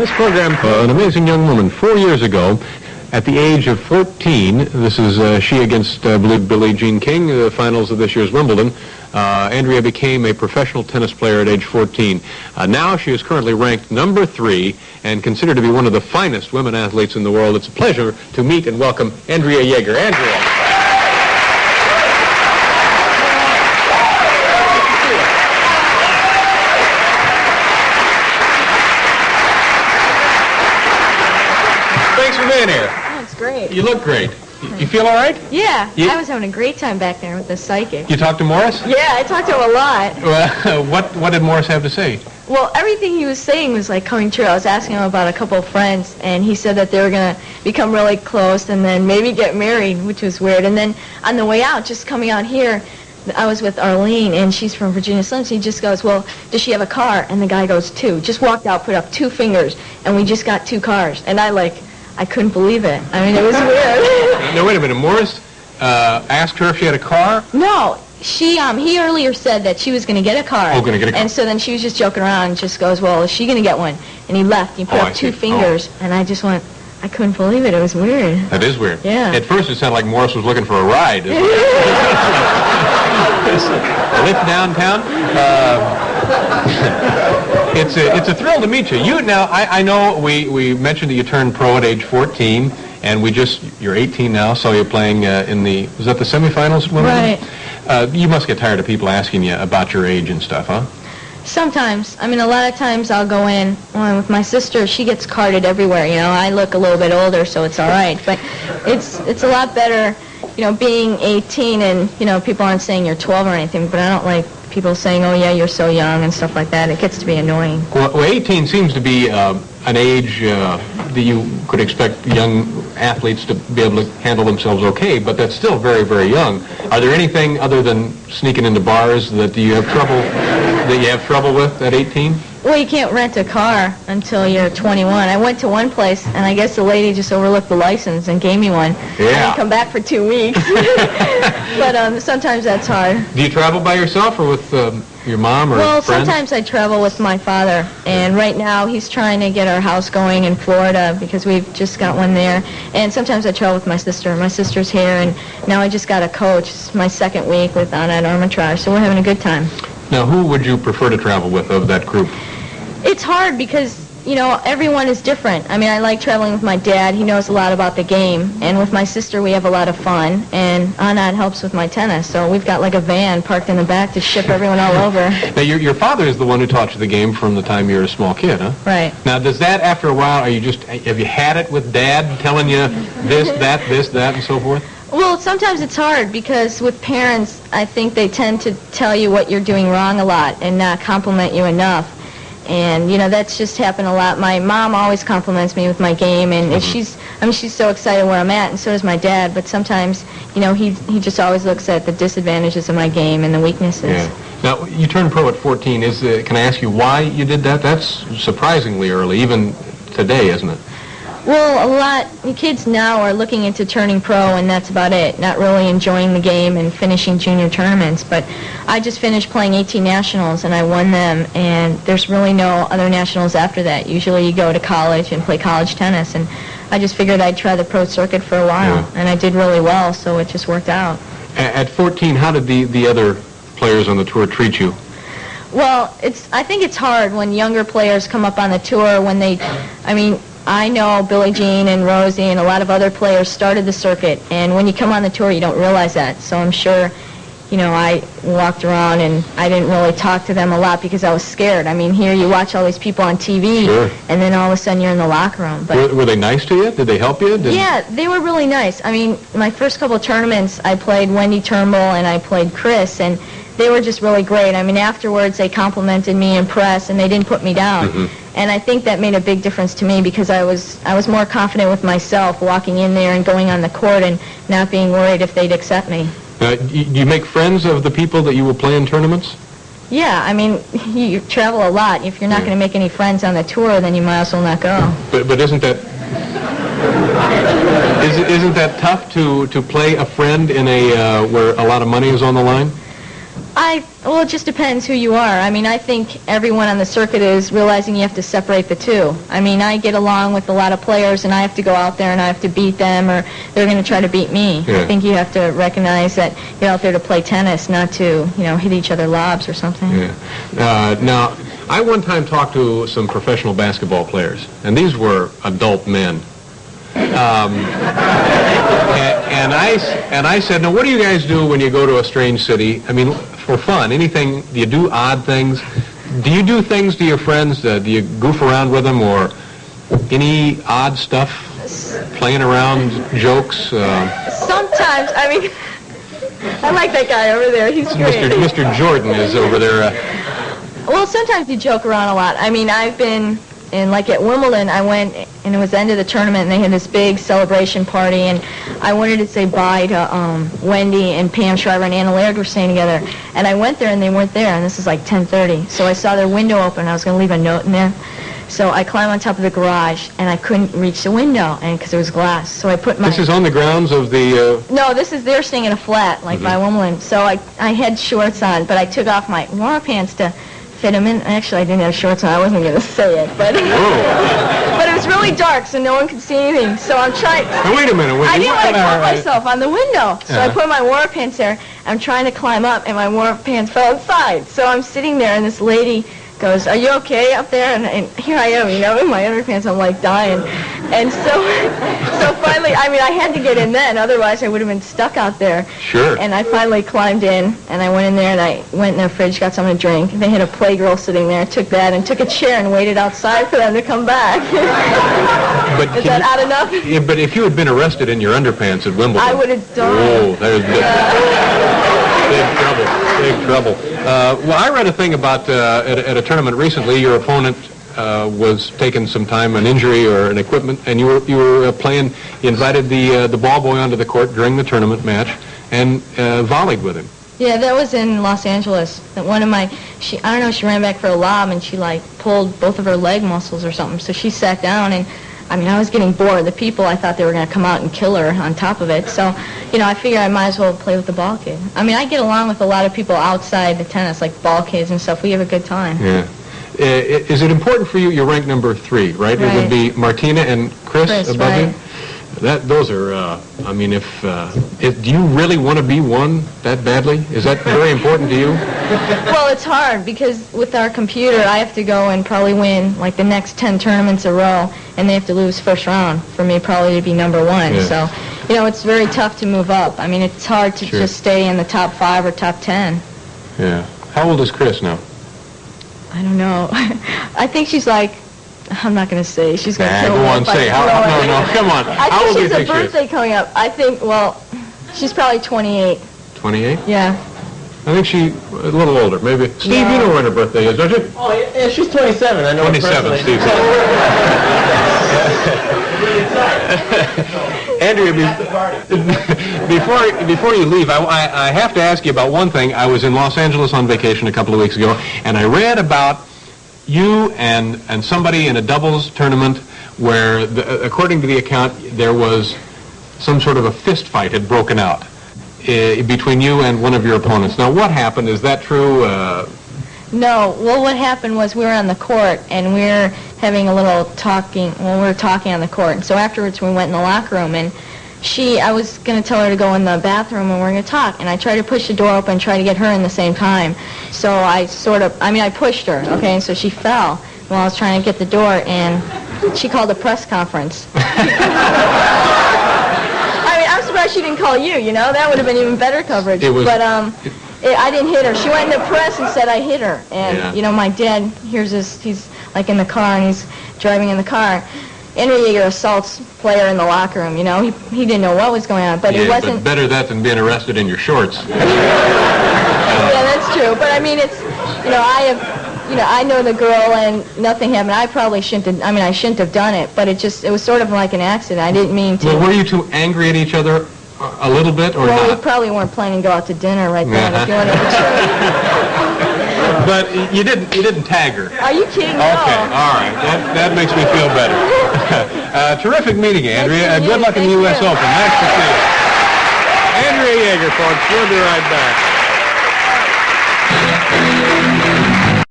This program, an amazing young woman, 4 years ago, at the age of 14, this is she against Billie Jean King, the finals of this year's Wimbledon. Andrea became a professional tennis player at age 14. Now she is currently ranked number 3 and considered to be one of the finest women athletes in the world. It's a pleasure to meet and welcome Andrea Jaeger. Andrea. Thanks for being here. Oh, it's great. You look great. You feel all right? Yeah, I was having a great time back there with the psychic. You talked to Morris? Yeah, I talked to him a lot. Well, what did Morris have to say? Well, everything he was saying was like coming true. I was asking him about a couple of friends, and he said that they were going to become really close and then maybe get married, which was weird. And then on the way out, just coming out here, I was with Arlene, and she's from Virginia Slims. He just goes, well, does she have a car? And the guy goes, 2. Just walked out, put up 2 fingers, and we just got 2 cars. And I couldn't believe it. I mean, it was weird. Now, wait a minute. Morris asked her if she had a car? No. He earlier said that she was going to get a car. Oh, going to get a car. And so then she was just joking around and just goes, well, is she going to get one? And he left. He put up 2 fingers, and I just went, I couldn't believe it. It was weird. That is weird. Yeah. At first, it sounded like Morris was looking for a ride. A lift downtown. It's a thrill to meet you. I know we mentioned that you turned pro at age 14, and you're 18 now, so you're playing was that the semifinals at Wimbledon? Right. You must get tired of people asking you about your age and stuff, huh? Sometimes. I mean, a lot of times I'll go in with my sister. She gets carded everywhere. You know, I look a little bit older, so it's all right. But it's a lot better, being 18 and, people aren't saying you're 12 or anything, but I don't like people saying, oh, yeah, you're so young and stuff like that. It gets to be annoying. Well 18 seems to be an age that you could expect young athletes to be able to handle themselves okay, but that's still very, very young. Are there anything other than sneaking into bars that you have trouble with at 18? Well, you can't rent a car until you're 21. I went to one place, and I guess the lady just overlooked the license and gave me one. Yeah. I didn't come back for 2 weeks. But sometimes that's hard. Do you travel by yourself or with your mom or Well, friends? sometimes I travel with my father, and right now he's trying to get our house going in Florida because we've just got one there. And sometimes I travel with my sister. My sister's here, and now I just got a coach. It's my 2nd week with Annette Armitage, so we're having a good time. Now, who would you prefer to travel with of that group? It's hard because, everyone is different. I mean, I like traveling with my dad. He knows a lot about the game. And with my sister, we have a lot of fun. And Anat helps with my tennis. So we've got like a van parked in the back to ship everyone all over. Now, your father is the one who taught you the game from the time you were a small kid, huh? Right. Now, does that, after a while, have you had it with Dad telling you this, that, and so forth? Well, sometimes it's hard because with parents, I think they tend to tell you what you're doing wrong a lot and not compliment you enough. And, that's just happened a lot. My mom always compliments me with my game, and she's so excited where I'm at, and so does my dad. But sometimes, he just always looks at the disadvantages of my game and the weaknesses. Yeah. Now, you turned pro at 14. Can I ask you why you did that? That's surprisingly early, even today, isn't it? Well, a lot of kids now are looking into turning pro, and that's about it. Not really enjoying the game and finishing junior tournaments. But I just finished playing 18 nationals, and I won them, and there's really no other nationals after that. Usually you go to college and play college tennis, and I just figured I'd try the pro circuit for a while, and I did really well, so it just worked out. At 14, how did the other players on the tour treat you? Well, I think it's hard when younger players come up on the tour I know Billie Jean and Rosie and a lot of other players started the circuit, and when you come on the tour, you don't realize that. So I'm sure, I walked around and I didn't really talk to them a lot because I was scared. I mean, here you watch all these people on TV, sure, and then all of a sudden you're in the locker room. But were they nice to you? Did they help you? Yeah, they were really nice. I mean, my first couple of tournaments, I played Wendy Turnbull and I played Chris, and they were just really great. I mean, afterwards they complimented me in press, and they didn't put me down. And I think that made a big difference to me because I was more confident with myself walking in there and going on the court and not being worried if they'd accept me. Do you make friends of the people that you will play in tournaments? Yeah, I mean, you travel a lot. If you're not going to make any friends on the tour, then you might as well not go. But isn't that tough to play a friend in where a lot of money is on the line? I well, it just depends who you are. I mean, I think everyone on the circuit is realizing you have to separate the two. I mean, I get along with a lot of players, and I have to go out there and I have to beat them, or they're going to try to beat me. Yeah. I think you have to recognize that you're out there to play tennis, not to, hit each other lobs or something. Yeah. Now, I one time talked to some professional basketball players, and these were adult men. And I said, now, what do you guys do when you go to a strange city? I mean, for fun, anything? Do you do odd things? Do you do things to your friends? Do you goof around with them, or any odd stuff? Playing around, jokes? Sometimes. I mean, I like that guy over there. He's great. Mr. Jordan is over there. Well, sometimes you joke around a lot. I mean, I've been like at Wimbledon, I went, and it was the end of the tournament, and they had this big celebration party, and I wanted to say bye to Wendy and Pam Shriver and Anna Laird were staying together, and I went there, and they weren't there, and this is like 10:30, so I saw their window open, and I was going to leave a note in there, so I climbed on top of the garage, and I couldn't reach the window, and because it was glass, so I put my... This is on the grounds of the... No, they're staying in a flat, like by Wimbledon, so I had shorts on, but I took off my warm pants to fit them in. Actually, I didn't have shorts on. I wasn't going to say it, but but it was really dark, so no one could see anything. So I'm trying. Now, wait a minute. I didn't want to cut myself on the window, so I put my warm pants there. I'm trying to climb up, and my warm pants fell inside. So I'm sitting there, and this lady goes, "Are you okay up there?" And here I am, in my underpants. I'm like dying. And so finally, I mean, I had to get in then, otherwise I would have been stuck out there. Sure. And I finally climbed in, and I went in there, and I went in their fridge, got something to drink. They had a Playgirl sitting there, took that, and took a chair and waited outside for them to come back. But is that odd enough? Yeah, but if you had been arrested in your underpants at Wimbledon... I would have done. Oh, there's big trouble. Well, I read a thing about, at a tournament recently, your opponent was taking some time, an injury or an equipment, and you were playing. You invited the ball boy onto the court during the tournament match and volleyed with him. Yeah, that was in Los Angeles. That one of my, I don't know, she ran back for a lob and she pulled both of her leg muscles or something. So she sat down, and I mean, I was getting bored. The people, I thought they were going to come out and kill her on top of it. So, I figured I might as well play with the ball kid. I mean, I get along with a lot of people outside the tennis, like ball kids and stuff. We have a good time. Yeah. Is it important for you? You're ranked number 3, right? It would be Martina and Chris above you? Those are, I mean, if do you really want to be one that badly? Is that very important to you? Well, it's hard because with our computer, I have to go and probably win like the next 10 tournaments in a row, and they have to lose first round for me probably to be number 1. Yeah. So, it's very tough to move up. I mean, it's hard to just stay in the top 5 or top 10. Yeah. How old is Chris now? I don't know. I think she's like, I'm not going to say. She's going to kill me. Go on, say. No, come on. How old do you think she is? I think she has a birthday coming up. I think, well, she's probably 28. 28? Yeah. I think she's a little older, maybe. Steve, you know when her birthday is, don't you? Oh, yeah, she's 27. I know 27, Steve. Andrea, before you leave, I have to ask you about one thing. I was in Los Angeles on vacation a couple of weeks ago, and I read about you and somebody in a doubles tournament where, according to the account, there was some sort of a fist fight had broken out between you and one of your opponents. Now, what happened? Is that true? No. Well, what happened was we were on the court, and we were having a little talking. Well, we were talking on the court. And so afterwards, we went in the locker room, and I was going to tell her to go in the bathroom, and we were going to talk. And I tried to push the door open, try to get her in the same time. So I pushed her, okay, and so she fell while I was trying to get the door, and she called a press conference. I'm surprised she didn't call you, that would have been even better coverage. I didn't hit her. She went in the press and said I hit her. And, my dad hears this. He's, like, in the car, and he's driving in the car. Andrea Jaeger assaults player in the locker room, He didn't know what was going on, but it wasn't... But better that than being arrested in your shorts. Yeah, that's true. But, I mean, it's, I know the girl, and nothing happened. I probably shouldn't have, I shouldn't have done it, but it was sort of like an accident. I didn't mean to. Well, were you two angry at each other a little bit, or not? Well, we probably weren't planning to go out to dinner right then, if you want to be sure. But you didn't tag her. Are you kidding? Okay, all right. That makes me feel better. Terrific meeting, Andrea. Good luck in the U.S. Open. Nice to see you. Andrea Jaeger, folks. We'll be right back.